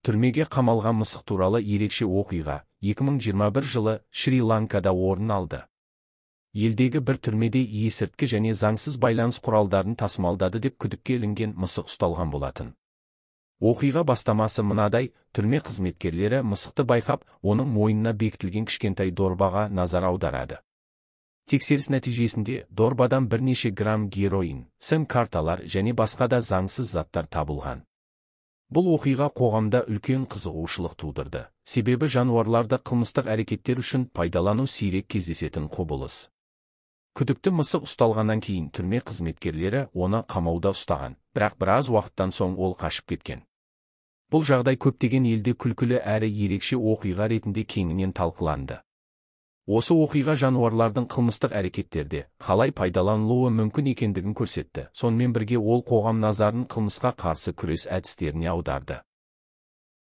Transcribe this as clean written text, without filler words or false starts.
Түрмеге қамалған мысық туралы ерекше оқиға 2021 жылы Шри-Ланкада орын алды. Елдегі бір түрмеде есірткі және заңсыз байланыс құралдарын тасымалдады деп күдікке ілінген мысық ұсталған болатын. Оқиға бастамасы мынадай: түрме қызметкерлері мысықты байқап, оның мойнына бекітілген кішкентай дорбаға назар аударады. Тексеріс нәтижесінде дорбадан бірнеше грамм героин, сім-карталар және басқа да заңсыз заттар табылған. Бұл оқиға қоғамда үлкен қызығушылық тудырды, себебі жануарларды қылмыстық әрекеттер үшін пайдалану сирек кездесетін құбылыс. Күдікті мысық ұсталғаннан кейін түрме қызметкерлері оны қамауда ұстаған, бірақ біраз уақыттан соң ол қашып кеткен. Бұл жағдай көптеген елде күлкілі әрі ерекше оқиға ретінде кеңінен талқыланды. Осы оқиға жануарлардың қылмыстық әрекеттерде қалай пайдаланылуы мүмкін екендігін көрсетті. Сонымен бірге ол қоғам назарын қылмысқа қарсы күрес әдістеріне аударды.